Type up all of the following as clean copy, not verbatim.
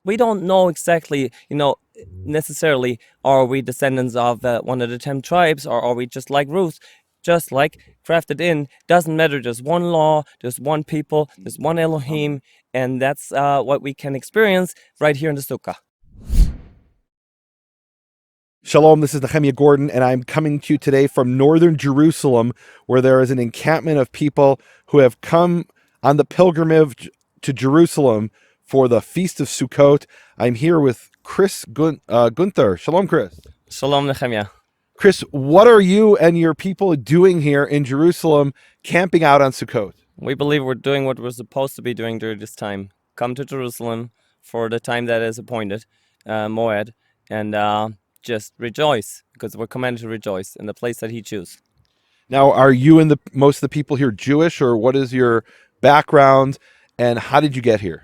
we don't know exactly, necessarily, are we descendants of one of the 10 tribes, or are we just like Ruth, just like crafted in? Doesn't matter. There's one law, there's one people, there's one Elohim, and that's what we can experience right here in the Sukkah. Shalom, this is Nehemia Gordon, and I'm coming to you today from northern Jerusalem, where there is an encampment of people who have come on the pilgrimage to Jerusalem for the Feast of Sukkot. I'm here with Chris Gunther. Shalom, Chris. Shalom, Nehemia. Chris, what are you and your people doing here in Jerusalem, camping out on Sukkot? We believe we're doing what we're supposed to be doing during this time. Come to Jerusalem for the time that is appointed, Moed, and just rejoice, because we're commanded to rejoice in the place that he chooses. Now, are you and most of the people here Jewish, or what is your background, and how did you get here?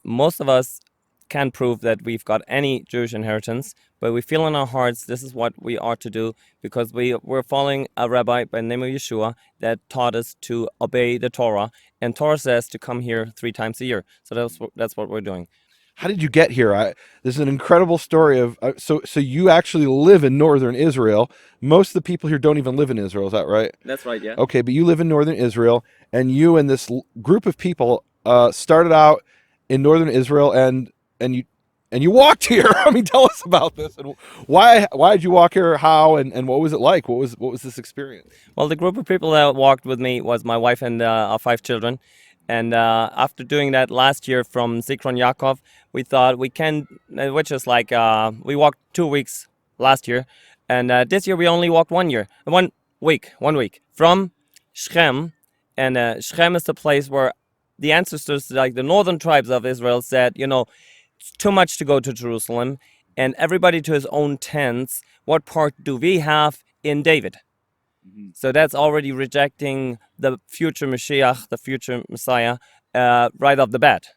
Most of us can't prove that we've got any Jewish inheritance, but we feel in our hearts this is what we ought to do, because we're following a rabbi by the name of Yeshua that taught us to obey the Torah, and Torah says to come here 3 times a year. So that's what we're doing. How did you get here? This is an incredible story of so you actually live in northern Israel. Most of the people here don't even live in Israel. Is that right? That's right. Yeah. Okay, but you live in northern Israel, and you and this group of people started out in northern Israel, and you walked here. I mean, tell us about this, and why did you walk here? How and what was it like? What was this experience? Well, the group of people that walked with me was my wife and our 5 children. And after doing that last year from Zichron Yaakov, we thought we can, which is like, we walked 2 weeks last year. And this year we only walked 1 week from Shechem. And Shechem is the place where the ancestors, like the northern tribes of Israel, said, it's too much to go to Jerusalem, and everybody to his own tents. What part do we have in David? So that's already rejecting the future Mashiach, the future Messiah, right off the bat.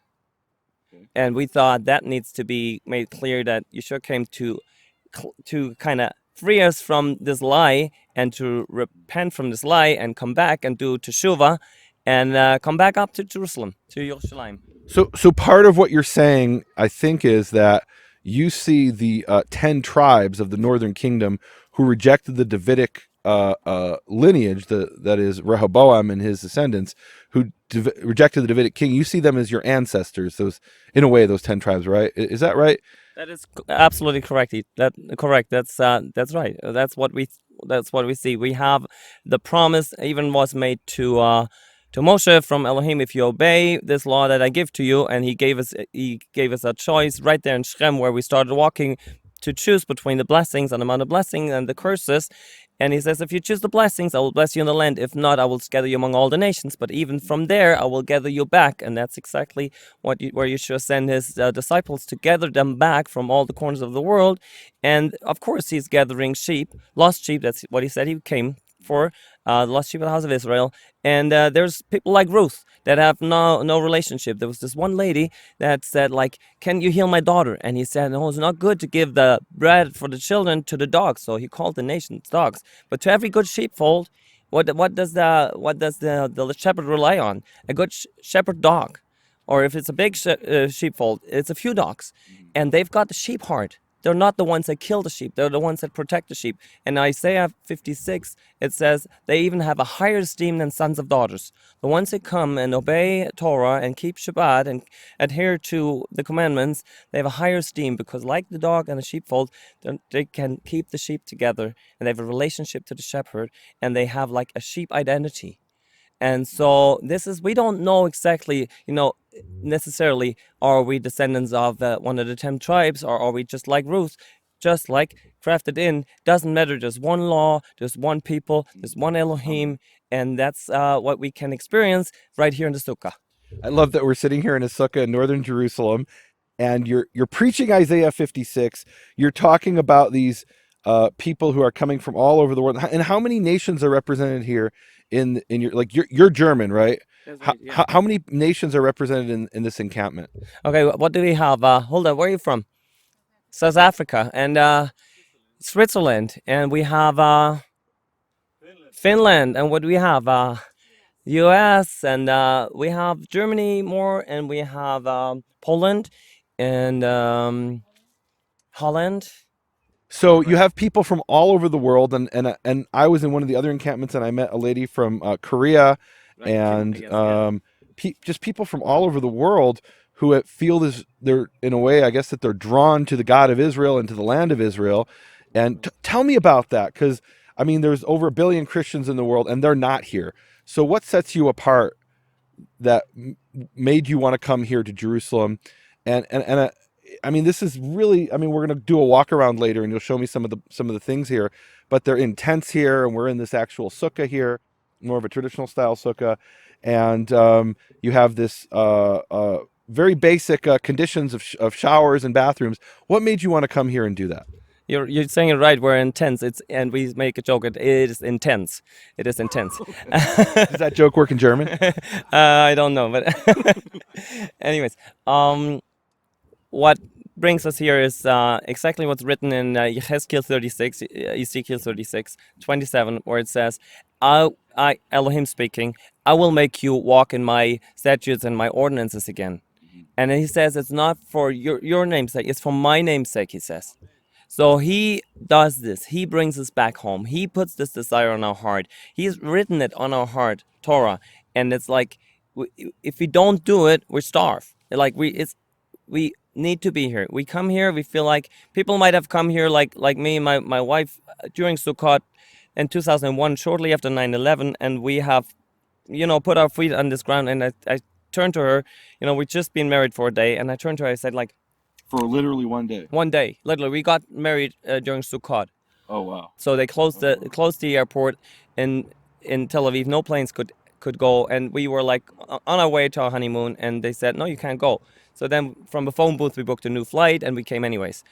Okay. And we thought that needs to be made clear, that Yeshua came to kind of free us from this lie, and to repent from this lie and come back and do teshuvah and come back up to Jerusalem, to Yerushalayim. So part of what you're saying, I think, is that you see the 10 tribes of the northern kingdom who rejected the Davidic lineage, that is Rehoboam and his descendants, who rejected the Davidic king. You see them as your ancestors, those 10 tribes, right? Is that right? That is absolutely correct. Correct. That's right. That's what we see. We have the promise even was made to Moshe from Elohim: if you obey this law that I give to you. And he gave us a choice right there in Shechem, where we started walking, to choose between the blessings on the Mount of Blessing and the curses. And he says, if you choose the blessings, I will bless you in the land. If not, I will scatter you among all the nations. But even from there, I will gather you back. And that's exactly where Yeshua sent his disciples, to gather them back from all the corners of the world. And of course, he's gathering sheep, lost sheep. That's what he said he came for, the lost sheep of the house of Israel. And there's people like Ruth that have no relationship. There was this one lady that said, like, can you heal my daughter? And he said, no, it's not good to give the bread for the children to the dogs. So he called the nations dogs. But to every good sheepfold, what does the shepherd rely on? A good shepherd dog. Or if it's a big sheepfold, it's a few dogs. And they've got the sheep heart. They're not the ones that kill the sheep. They're the ones that protect the sheep. In Isaiah 56, it says they even have a higher esteem than sons of daughters. The ones that come and obey Torah and keep Shabbat and adhere to the commandments, they have a higher esteem, because like the dog and the sheepfold, they can keep the sheep together, and they have a relationship to the shepherd, and they have like a sheep identity. And so we don't know exactly, necessarily, are we descendants of one of the 10 tribes, or are we just like Ruth, just like crafted in? Doesn't matter. There's one law, there's one people, there's one Elohim, and that's what we can experience right here in the Sukkah. I love that we're sitting here in a Sukkah in northern Jerusalem, and you're preaching Isaiah 56. You're talking about these people who are coming from all over the world. And how many nations are represented here in your, like, you're German, right? Right, yeah. How many nations are represented in this encampment? Okay, what do we have? Hold on, where are you from? South Africa and Switzerland, and we have Finland, and what do we have? US, and we have Germany more, and we have Poland, and Holland. So you have people from all over the world, and I was in one of the other encampments, and I met a lady from Korea, and just people from all over the world who feel this. They're in a way, I guess, that they're drawn to the God of Israel and to the land of Israel. And tell me about that, because I mean, there's over 1 billion Christians in the world, and they're not here. So what sets you apart that made you want to come here to Jerusalem? And I mean, this is really, I mean, we're going to do a walk around later and you'll show me some of the things here, but they're in tents here, and we're in this actual sukkah here, more of a traditional style sukkah. And you have this very basic conditions of showers and bathrooms. What made you want to come here and do that? You're saying it right. We're intense. And we make a joke. It is intense. It is intense. Does that joke work in German? I don't know, but anyways, what brings us here is exactly what's written in Ezekiel 36, 27, where it says, I, Elohim speaking, I will make you walk in my statutes and my ordinances again. And he says it's not for your name's sake, it's for my name's sake, he says. So he does this. He brings us back home. He puts this desire on our heart. He's written it on our heart, Torah. And it's like, if we don't do it, we starve. Like we need to be here. We come here. We feel like people might have come here, like me and my wife during Sukkot in 2001, shortly after 9/11, and we have, put our feet on this ground. And I turned to her. We'd just been married for a day, and I turned to her. I said, like, for literally one day. One day, literally, we got married during Sukkot. Oh wow! So they closed the airport in Tel Aviv. No planes could go, and we were like on our way to our honeymoon, and they said, no, you can't go. So then from the phone booth we booked a new flight, and we came anyways.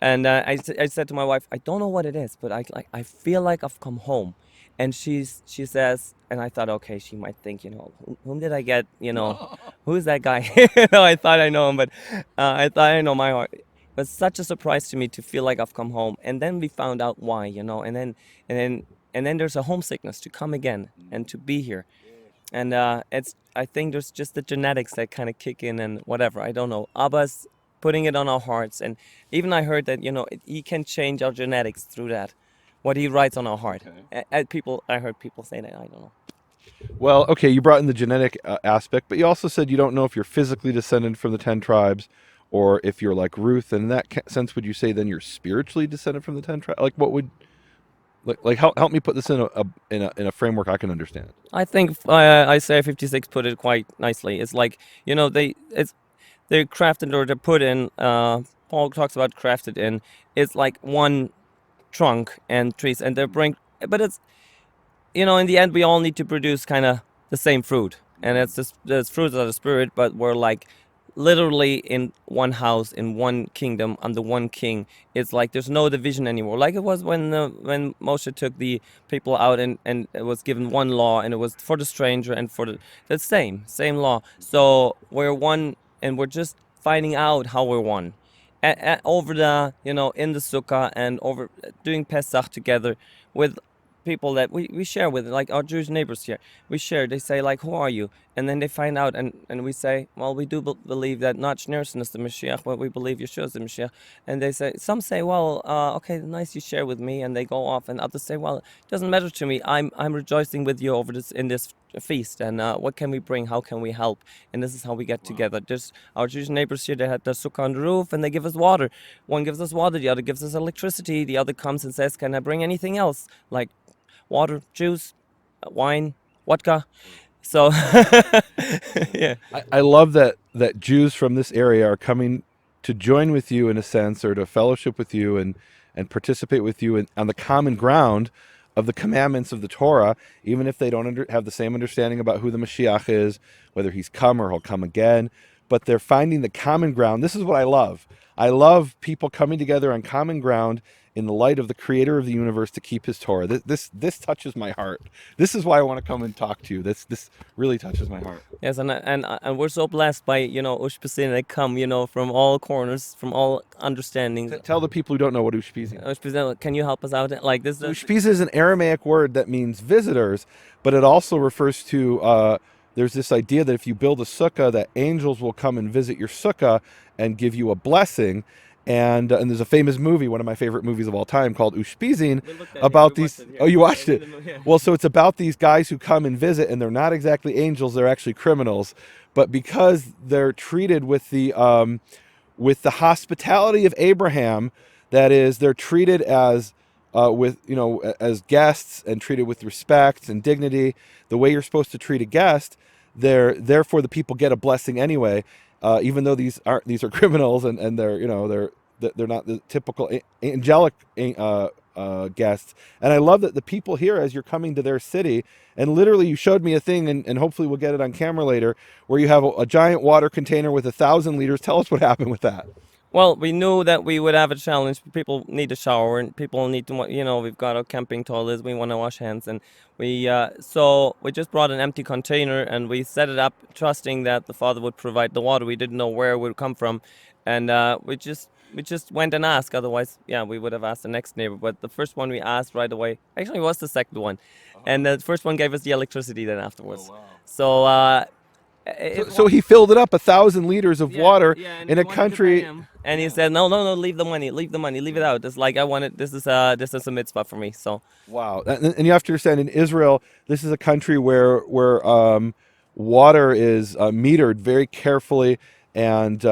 And I said to my wife, I don't know what it is, but I feel like I've come home. And she says, and I thought, okay, she might think, whom did I get, who's that guy? I thought I know him, but I thought I know my heart. It was such a surprise to me to feel like I've come home. And then we found out why, and then there's a homesickness to come again and to be here. And I think there's just the genetics that kind of kick in and whatever, I don't know. Abba's putting it on our hearts. And even I heard that, he can change our genetics through that. What he writes on our heart. Okay. I heard people say that. I don't know. Well, okay, you brought in the genetic aspect, but you also said you don't know if you're physically descended from the 10 tribes, or if you're like Ruth. And in that sense, would you say then you're spiritually descended from the 10 tribes? Like, what would, like help me put this in a framework I can understand. I think Isaiah 56 put it quite nicely. It's like, they're crafted, or they're put in. Paul talks about crafted in. It's like one trunk and trees, and but it's, in the end we all need to produce kind of the same fruit, and it's this fruits of the spirit, but we're like literally in one house, in one kingdom, under one king. It's like there's no division anymore, like it was when Moshe took the people out, and it was given one law, and it was for the stranger and for the same law. So we're one, and we're just finding out how we're one. Over the, in the sukkah, and over doing Pesach together with people that we share with, like our Jewish neighbors here. We share, they say, like, who are you? And then they find out, and we say, well, we do believe that not Schneerson is the Mashiach, but we believe Yeshua is the Mashiach. And they say, some say, well, okay, nice you share with me, and they go off, and others say, well, it doesn't matter to me. I'm rejoicing with you over this, in this feast, and what can we bring? How can we help? And this is how we get together. There's our Jewish neighbors here. They had the sukkah on the roof, and they give us water. One gives us water, the other gives us electricity, the other comes and says, can I bring anything else, like water, juice, wine, vodka? So yeah, I love that Jews from this area are coming to join with you in a sense, or to fellowship with you and participate with you on the common ground of the commandments of the Torah, even if they don't have the same understanding about who the Mashiach is, whether he's come or he'll come again. But they're finding the common ground. This is what I love. I love people coming together on common ground in the light of the creator of the universe to keep his Torah. This touches my heart. This is why I want to come and talk to you. This really touches my heart. Yes, and we're so blessed by, Ushpizin that come, from all corners, from all understandings. Tell the people who don't know what Ushpizin is. Ushpizin, can you help us out? Like this? Ushpizin is an Aramaic word that means visitors, but it also refers to there's this idea that if you build a sukkah, that angels will come and visit your sukkah and give you a blessing. And there's a famous movie, one of my favorite movies of all time, called Ushpizin, about these. Oh, you watched it? Well, so it's about these guys who come and visit, and they're not exactly angels; they're actually criminals. But because they're treated with the hospitality of Abraham, that is, they're treated as as guests and treated with respect and dignity, the way you're supposed to treat a guest. Therefore the people get a blessing anyway. Even though these are criminals and they're not the typical angelic guests. And I love that the people here, as you're coming to their city, and literally you showed me a thing, and hopefully we'll get it on camera later, where you have a giant water container with 1,000 liters. Tell us what happened with that. Well, we knew that we would have a challenge. People need a shower, and people need to, we've got our camping toilets. We want to wash hands, and so we just brought an empty container and we set it up, trusting that the Father would provide the water. We didn't know where it would come from, and we just went and asked. Otherwise, we would have asked the next neighbor. But the first one we asked right away, actually, was the second one, and the first one gave us the electricity then afterwards. Oh, wow. So he filled it up 1,000 liters of water in a country, and he said, "No, leave the money, leave it out. It's like I want it. This is a mitzvah for me." So wow, and you have to understand, in Israel, this is a country where water is metered very carefully, and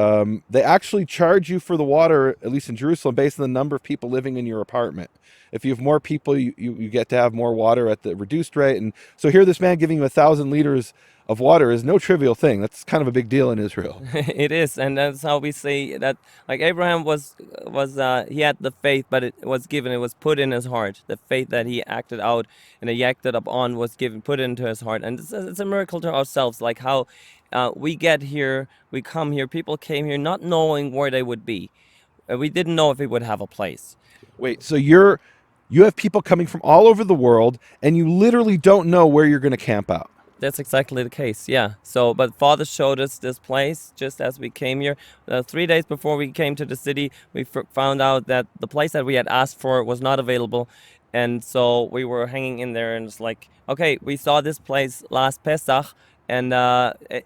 they actually charge you for the water, at least in Jerusalem, based on the number of people living in your apartment. If you have more people, you get to have more water at the reduced rate. And so here, this man giving you 1,000 liters of water is no trivial thing. That's kind of a big deal in Israel. It is, and that's how we see that. Like Abraham was he had the faith, but it was given. It was put in his heart. The faith that he acted out and he acted upon was put into his heart. And it's a miracle to ourselves, like how we get here, we come here. People came here not knowing where they would be. We didn't know if we would have a place. Wait, so you have people coming from all over the world, and you literally don't know where you're going to camp out. That's exactly the case, yeah. So, but Father showed us this place just as we came here. 3 days before we came to the city, we found out that the place that we had asked for was not available. And so we were hanging in there, and it's like, okay, we saw this place last Pesach, and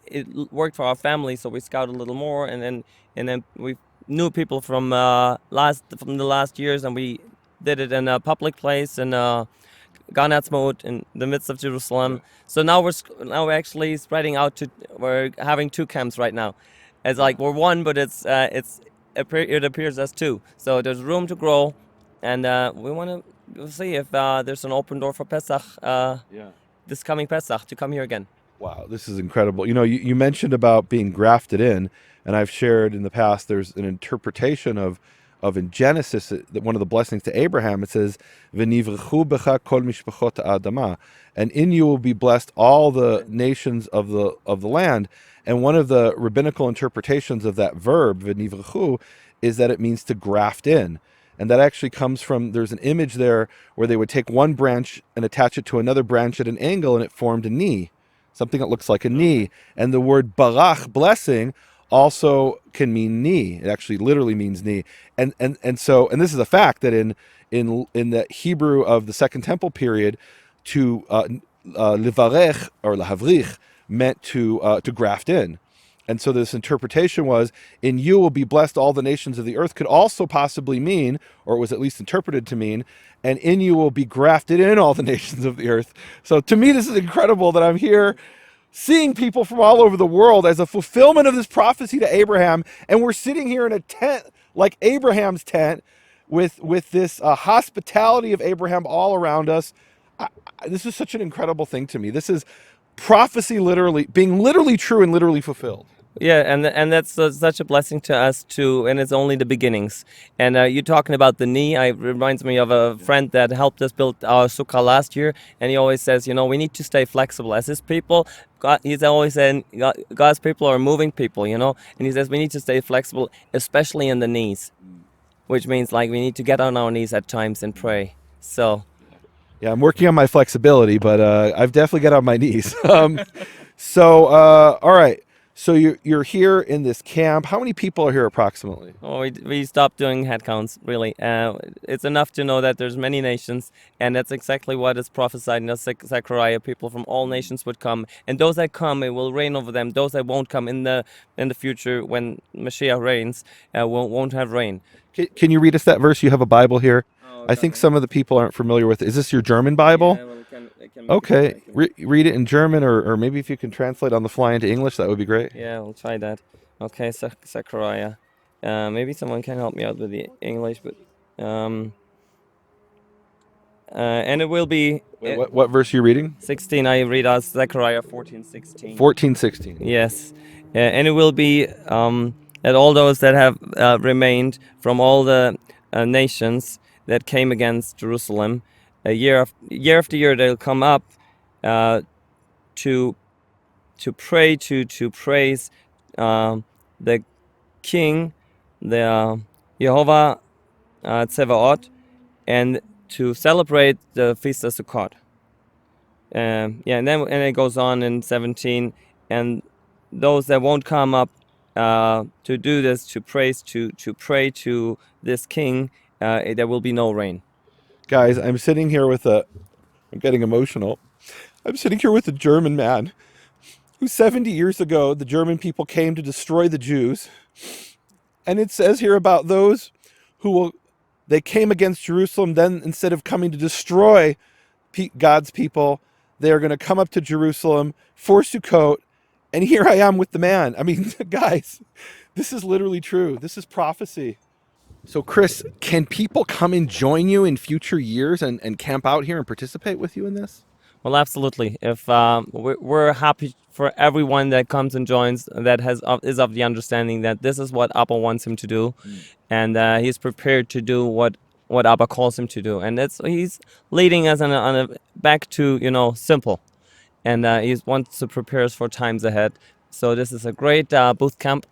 it worked for our family, so we scouted a little more, and then we knew people from the last years, and we did it in a public place in Gan Atzmaut in the midst of Jerusalem. So now we're actually spreading out we're having 2 camps right now. It's like we're one, but it appears as 2. So there's room to grow, and we want to see if there's an open door for Pesach. This coming Pesach to come here again. Wow, this is incredible. You mentioned about being grafted in, and I've shared in the past, there's an interpretation of in Genesis, one of the blessings to Abraham, it says, "V'nivrechu becha kol mishpachot ha'adama," and in you will be blessed all the nations of the land. And one of the rabbinical interpretations of that verb, "v'nivrechu," is that it means to graft in. And that actually comes from, there's an image there where they would take one branch and attach it to another branch at an angle, and it formed a knee, something that looks like a knee. And the word barach, blessing, also can mean knee. It actually literally means knee. And this is a fact that in the Hebrew of the Second Temple period, to livarech or lahavrich meant to graft in. And so this interpretation was, in you will be blessed all the nations of the earth, could also possibly mean, or it was at least interpreted to mean, and in you will be grafted in all the nations of the earth. So to me, this is incredible that I'm here seeing people from all over the world as a fulfillment of this prophecy to Abraham, and we're sitting here in a tent like Abraham's tent with this hospitality of Abraham all around us. This is such an incredible thing to me. This is prophecy being literally true and literally fulfilled. Yeah, and that's such a blessing to us too, and it's only the beginnings. And you're talking about the knee. It reminds me of a friend that helped us build our sukkah last year, and he always says, we need to stay flexible as his people. He's always saying God's people are moving people, and he says we need to stay flexible, especially in the knees, which means like we need to get on our knees at times and pray. So. Yeah, I'm working on my flexibility, but I've definitely got on my knees. All right. So you're here in this camp. How many people are here approximately? Oh, we stopped doing head counts, really. It's enough to know that there's many nations, and that's exactly what is prophesied in Zechariah. People from all nations would come, and those that come, it will reign over them. Those that won't come in the future, when Mashiach reigns, won't have reign. Can you read us that verse? You have a Bible here. Oh, I think some of the people aren't familiar with it. Is this your German Bible? Yeah, well, it can Okay, read it in German, or maybe if you can translate on the fly into English, that would be great. Yeah, we'll try that. Okay, Zechariah. Maybe someone can help me out with the English, but and it will be Wait, what verse are you reading? 16. I read as Zechariah 14:16. 14:16. Yes, and it will be that all those that have remained from all the nations that came against Jerusalem, year after year, they'll come up to pray, to praise the King, the Jehovah Tzevaot, and to celebrate the Feast of Sukkot. And then it goes on in 17, and those that won't come up to do this, to praise, to pray to this King, there will be no rain. Guys, I'm sitting here I'm getting emotional. I'm sitting here with a German man who 70 years ago, the German people came to destroy the Jews. And it says here about those they came against Jerusalem, then instead of coming to destroy God's people, they are going to come up to Jerusalem for Sukkot. And here I am with the man. I mean, guys, this is literally true. This is prophecy. So, Chris, can people come and join you in future years and camp out here and participate with you in this? Well, absolutely. If we're happy for everyone that comes and joins, that is of the understanding that this is what Abba wants him to do, and he's prepared to do what Abba calls him to do, and he's leading us on a back to simple, and he wants to prepare us for times ahead. So this is a great boot camp,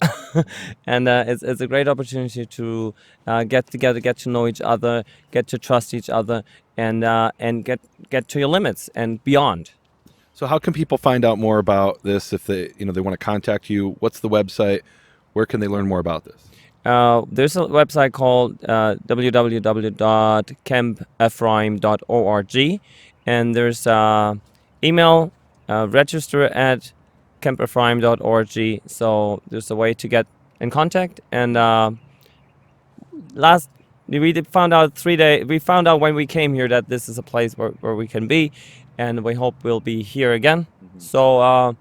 and it's a great opportunity to get together, get to know each other, get to trust each other, and get to your limits and beyond. So how can people find out more about this if they want to contact you? What's the website? Where can they learn more about this? There's a website called www.campephraim.org, and there's email register at campephraim.org. So there's a way to get in contact. And we found out 3 days. We found out when we came here that this is a place where we can be, and we hope we'll be here again. Mm-hmm. So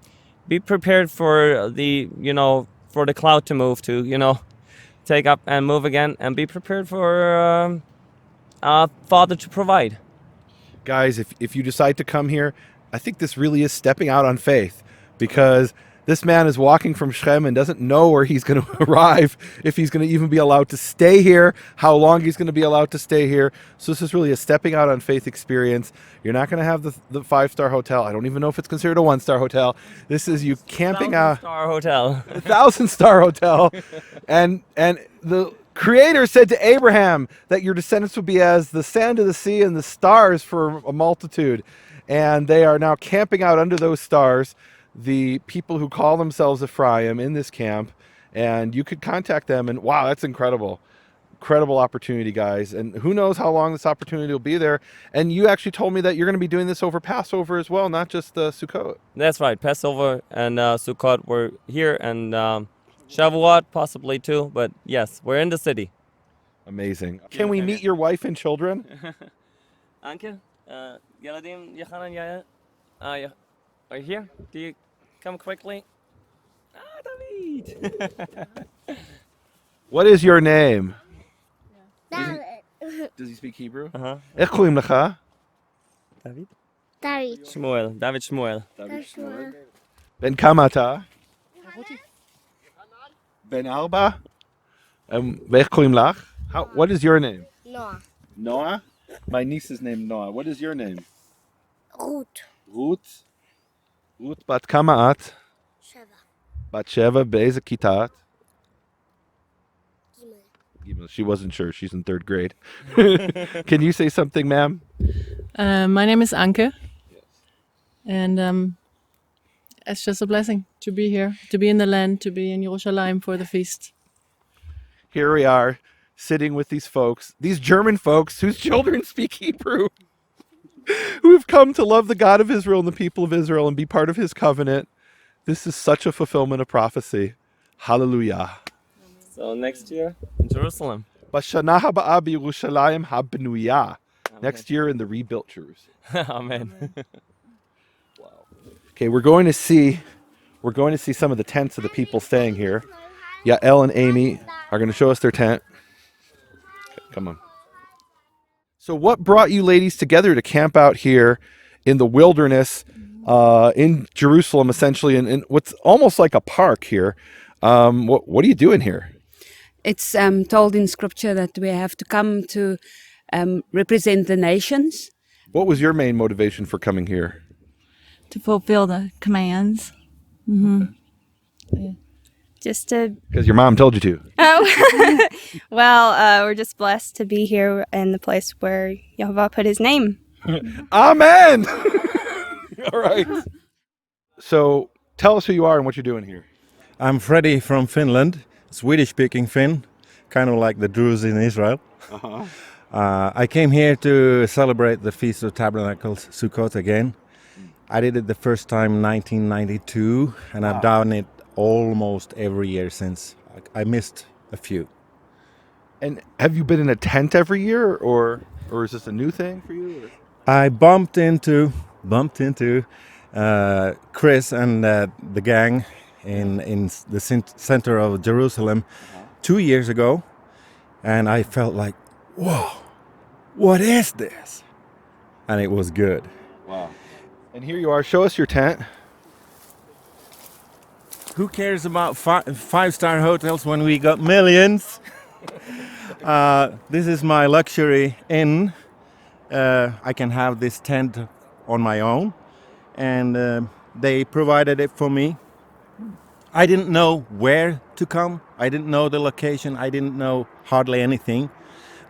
be prepared for for the cloud to move to take up and move again, and be prepared for Father to provide. Guys, if you decide to come here, I think this really is stepping out on faith, because this man is walking from Shem and doesn't know where he's going to arrive, if he's going to even be allowed to stay here, how long he's going to be allowed to stay here. So this is really a stepping out on faith experience. You're not going to have the 5-star hotel. I don't even know if it's considered a 1-star hotel. This is you camping out. 1,000-star hotel. 1,000-star hotel. And the Creator said to Abraham that your descendants would be as the sand of the sea and the stars for a multitude. And they are now camping out under those stars, the people who call themselves Ephraim in this camp, and you could contact them. And wow, that's incredible opportunity, guys. And who knows how long this opportunity will be there. And you actually told me that you're going to be doing this over Passover as well, not just Sukkot. That's right. Passover and Sukkot were here, and Shavuot possibly too. But yes, we're in the city. Amazing. Can we meet your wife and children? Anke, Yeladim, Yochanan, Yaya, are you here? Do you come quickly? David. What is your name? David. Does he speak Hebrew? Uh-huh. David? David. Shmuel. David Shmuel. Shmuel. Ben Kamata? Ben Arba? What is your name? Noah. Noah? My niece is named Noah. What is your name? Ruth. Ruth? Ruth bat kama at? Sheva. Bat Sheva, be'eze kita at? Gimel. She wasn't sure. She's in 3rd grade. Can you say something, ma'am? My name is Anke. Yes. And it's just a blessing to be here, to be in the land, to be in Jerusalem for the feast. Here we are, sitting with these folks, these German folks whose children speak Hebrew, who have come to love the God of Israel and the people of Israel and be part of his covenant. This is such a fulfillment of prophecy. Hallelujah. So next year in Jerusalem. Bashana haba Yerushalayim habnuyah. Next year in the rebuilt Jerusalem. Amen. Okay, we're going to see some of the tents of the people staying here. Yael and Amy are going to show us their tent. Okay, come on. So what brought you ladies together to camp out here in the wilderness in Jerusalem, essentially, in what's almost like a park here? What are you doing here? It's told in scripture that we have to come to represent the nations. What was your main motivation for coming here? To fulfill the commands. Just to, Because your mom told you to. oh, well, we're just blessed to be here in the place where Yehovah put his name. Amen. All right. So tell us who you are and what you're doing here. I'm Freddy from Finland, Swedish-speaking Finn, kind of like the Druze in Israel. I came here to celebrate the Feast of Tabernacles, Sukkot, again. I did it the first time in 1992, and I've done it almost every year since. I missed a few. And have you been in a tent every year, or is this a new thing for you? Or? I bumped into Chris and the gang in the center of Jerusalem 2 years ago, and I felt like, whoa, what is this? And it was good. Wow. And here you are. Show us your tent. Who cares about five-star hotels when we got millions? This is my luxury inn. I can have this tent on my own, and they provided it for me. I didn't know where to come. I didn't know the location. I didn't know hardly anything,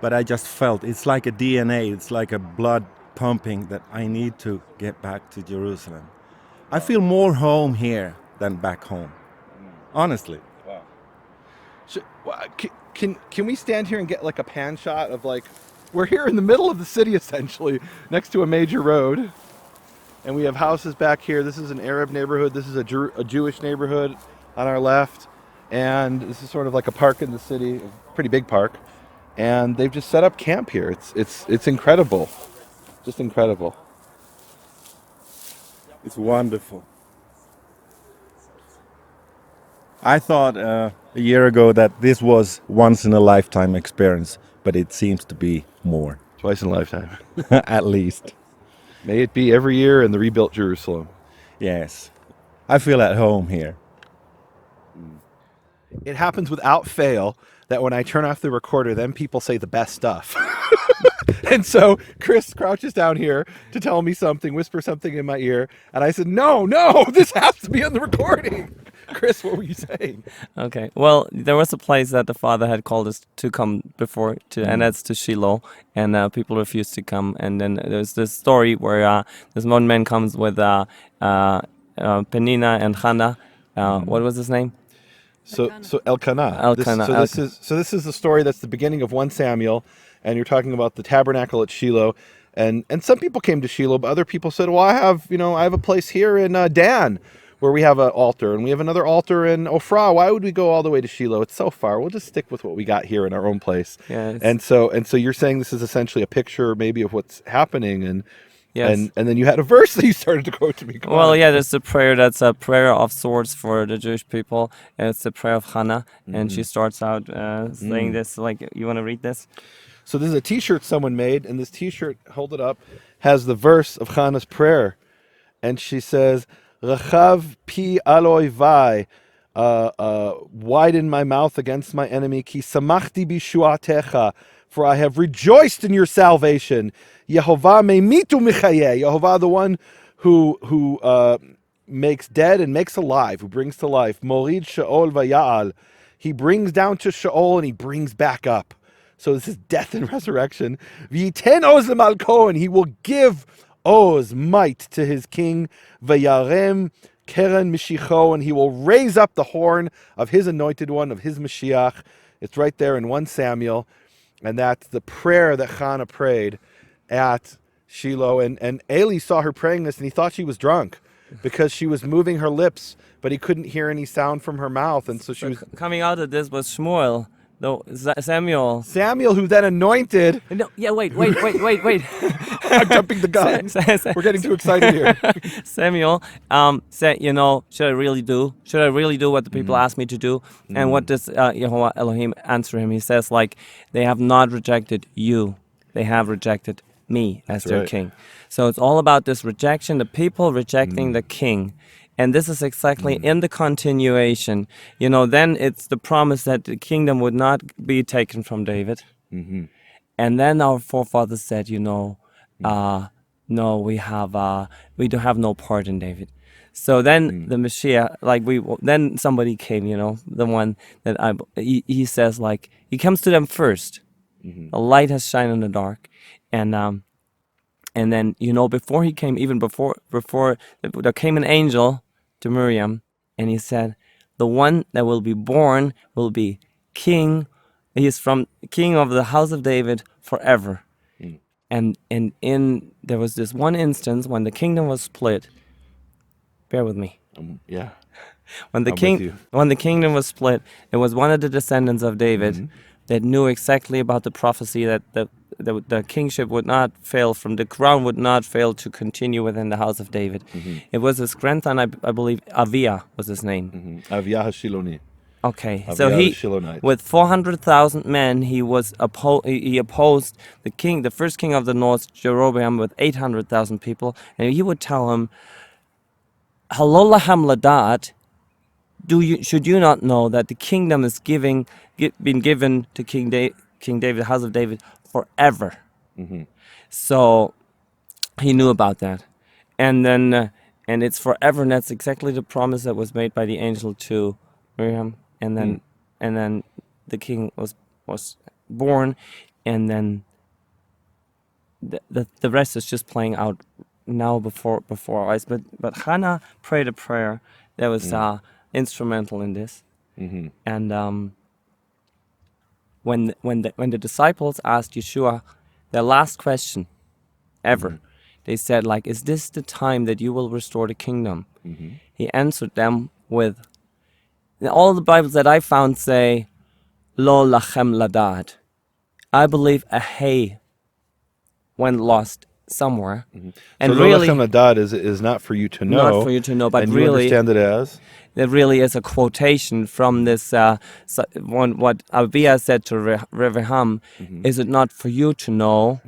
but I just felt it's like a DNA. It's like a blood pumping that I need to get back to Jerusalem. I feel more home here than back home, honestly. Wow. So, can we stand here and get like a pan shot of like, we're here in the middle of the city essentially, next to a major road, and we have houses back here. This is an Arab neighborhood. This is a Jewish neighborhood on our left, and this is sort of like a park in the city, a pretty big park, and they've just set up camp here. It's incredible, just incredible. It's wonderful. I thought a year ago that this was once in a lifetime experience, but it seems to be more. Twice in a lifetime. At least. May it be every year in the rebuilt Jerusalem. Yes. I feel at home here. It happens without fail that when I turn off the recorder, then people say the best stuff. And so Chris crouches down here to tell me something, whisper something in my ear. And I said, no, this has to be on the recording. Chris, what were you saying? Okay. Well, there was a place that the father had called us to come before, and that's to Shiloh, and people refused to come. And then there's this story where this one man comes with Penina and Hannah. What was his name? So Elkanah. Elkanah. This is the story that's the beginning of 1 Samuel, and you're talking about the tabernacle at Shiloh, and some people came to Shiloh, but other people said, well, I have a place here in Dan where we have an altar, and we have another altar in Ophrah. Why would we go all the way to Shiloh? It's so far. We'll just stick with what we got here in our own place. Yes. And so you're saying this is essentially a picture maybe of what's happening, and Yes. and then you had a verse that you started to quote to me. Come Well, on. yeah, there's a prayer that's a prayer of sorts for the Jewish people. It's the prayer of Hannah, and she starts out saying this, like, you want to read this? So this is a T-shirt someone made, and this T-shirt, hold it up, has the verse of Hannah's prayer, and she says, "Rechav pi aloi vai, widen my mouth against my enemy, ki samachti bishuatecha, for I have rejoiced in your salvation. Yehovah meimitu michayeh, Yehovah, the one who makes dead and makes alive, who brings to life. Morid Sheol vayal, he brings down to Sheol and he brings back up." So this is death and resurrection. V'yiten oz lemalko, and he will give oz, might, to his king. Vayarem Keren Mishicho, and he will raise up the horn of his anointed one, of his Mashiach. It's right there in 1 Samuel, and that's the prayer that Hannah prayed at Shiloh. And Eli saw her praying this, and he thought she was drunk because she was moving her lips, but he couldn't hear any sound from her mouth, and so she was... Coming out of this was Shmuel, though Samuel. Samuel, who then anointed... No, yeah, wait. I'm jumping the gun. We're getting too excited here. Samuel said, should I really do what the people ask me to do? And what does Yehovah Elohim answer him? He says, they have not rejected you. They have rejected me as their king. So it's all about this rejection, the people rejecting the king. And this is exactly in the continuation. Then it's the promise that the kingdom would not be taken from David. Mm-hmm. And then our forefathers said, no, we do have no part in David. So then the Mashiach, then somebody came, the one that he says, he comes to them first. Mm-hmm. A light has shined in the dark. And then, before he came, even before there came an angel to Miriam, and he said, the one that will be born will be king. He is from king of the house of David forever. And there was this one instance when the kingdom was split. Bear with me. Yeah. When the kingdom was split, it was one of the descendants of David that knew exactly about the prophecy that the kingship would not fail, the crown would not fail to continue within the house of David. Mm-hmm. It was his grandson, I believe, Aviah was his name. Mm-hmm. Aviah Shiloni. Okay, so he, with 400,000 men, he opposed the first king of the north, Jeroboam, with 800,000 people, and he would tell him, Halolahem ladat, should you not know that the kingdom is been given to King David, the house of David, forever? Mm-hmm. So he knew about that, and then and it's forever, and that's exactly the promise that was made by the angel to Miriam, and then the king was born, and then the rest is just playing out now before our eyes. But Hannah prayed a prayer that was instrumental in this, and when the disciples asked Yeshua their last question ever, they said, is this the time that you will restore the kingdom? He answered them with, all the Bibles that I found say, Lo lachem ladad. I believe a hay went lost somewhere. And so really, Lo lachem ladad is not for you to know. Not for you to know, but and really, you understand it as? It really is a quotation from this what Abiah said to Rehoboam, is it not for you to know?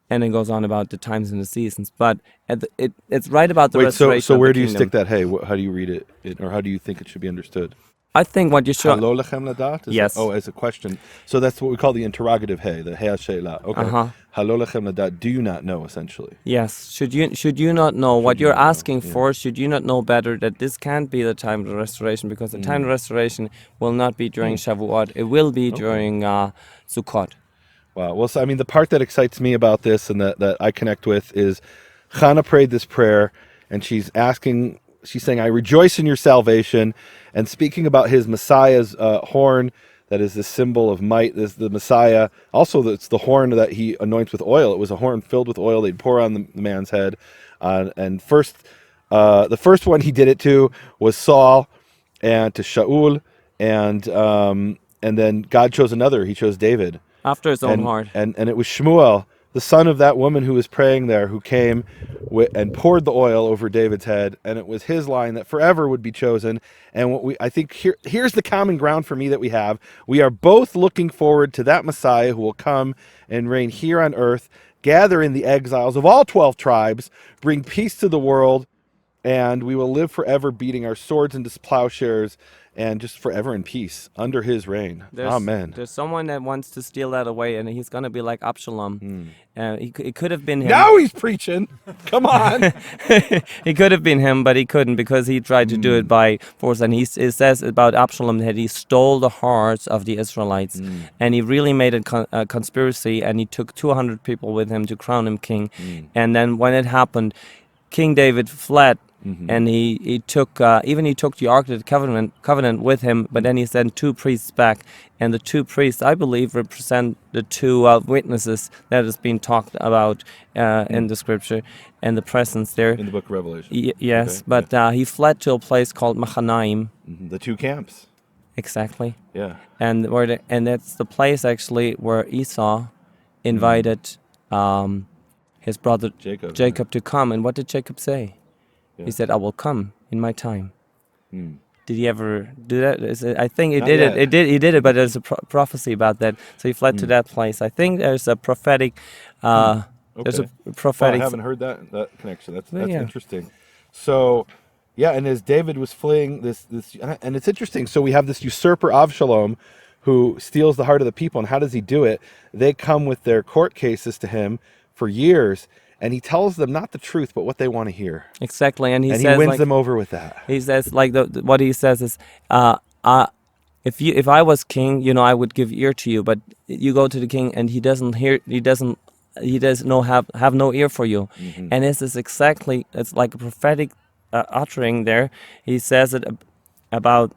And it goes on about the times and the seasons. But it's right about the restoration so of where the do you kingdom. stick that hay? How do you read it? Or how do you think it should be understood? I think what Yeshua... Halo lechem ladat? Yes. As a question. So that's what we call the interrogative hay, the hay she'ela. Okay. Halo lechem ladat, do you not know, essentially? Yes. Should you not know what you're asking for? Should you not know better that this can't be the time of restoration? Because the time of restoration will not be during Shavuot. It will be during Sukkot. Wow. Well, so, the part that excites me about this and that I connect with is Hannah prayed this prayer, and she's saying, I rejoice in your salvation, and speaking about his Messiah's horn, that is the symbol of might, is the Messiah. Also, it's the horn that he anoints with oil. It was a horn filled with oil they'd pour on the man's head. And the first one he did it to was Saul, and to Shaul, and then God chose another. He chose David. After his own heart. And it was Shmuel, the son of that woman who was praying there, who came and poured the oil over David's head, and it was his line that forever would be chosen. And I think here's the common ground for me that we have. We are both looking forward to that Messiah who will come and reign here on earth, gather in the exiles of all 12 tribes, bring peace to the world, and we will live forever beating our swords into plowshares and just forever in peace under his reign. Amen. There's someone that wants to steal that away, and he's going to be like Absalom. It could have been him. Now he's preaching. Come on. He could have been him, but he couldn't because he tried to do it by force. And it says about Absalom that he stole the hearts of the Israelites. And he really made a conspiracy, and he took 200 people with him to crown him king. And then when it happened, King David fled And he took the Ark of the Covenant with him, but then he sent 2 priests back, and the 2 priests, I believe, represent the 2 witnesses that has been talked about in the scripture and the presence there. In the book of Revelation. Yes, Okay, but he fled to a place called Machanaim. The 2 camps. Exactly. Yeah. And that's the place actually where Esau invited his brother Jacob to come. And what did Jacob say? Yeah. He said, "I will come in my time." Did he ever do that? I think he Not did yet. it. He did it, but there's a prophecy about that. So he fled to that place. I think there's a prophetic. There's a Well, prophetic. I haven't heard that connection. That's yeah. interesting. So, yeah, and as David was fleeing this, and it's interesting. So we have this usurper Avshalom, who steals the heart of the people. And how does he do it? They come with their court cases to him for years, and he tells them not the truth, but what they want to hear. Exactly, and he And says, he wins like, them over with that. He says like what he says is, if I was king, I would give ear to you, but you go to the king and he doesn't hear, he doesn't have no ear for you. And this is exactly, it's like a prophetic uttering there. He says it about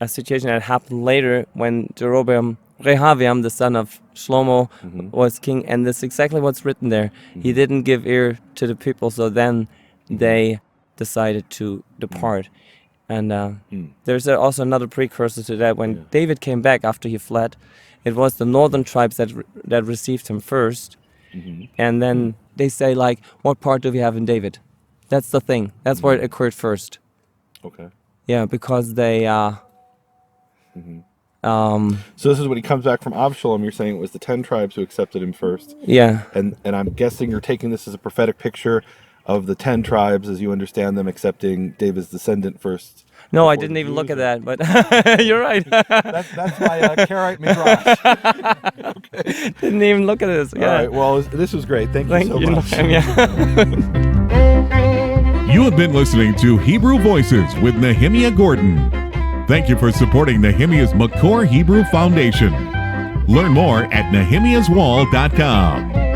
a situation that happened later when Rehaviam, the son of Shlomo, was king, and that's exactly what's written there. He didn't give ear to the people, so then they decided to depart. And there's also another precursor to that. When David came back after he fled, it was the northern tribes that received him first. And then they say, like, what part do we have in David? That's the thing. That's where it occurred first. Okay. Yeah, because they... So this is when he comes back from Avshalom. You're saying it was the 10 tribes who accepted him first. Yeah. And I'm guessing you're taking this as a prophetic picture of the 10 tribes as you understand them accepting David's descendant first. No, I didn't even look at that, but you're right. That's my Karaite Midrash. Okay. Didn't even look at this. Yeah. All right. Well, this was great. Thank you so much. You have been listening to Hebrew Voices with Nehemia Gordon. Thank you for supporting Nehemia's Makor Hebrew Foundation. Learn more at nehemiaswall.com.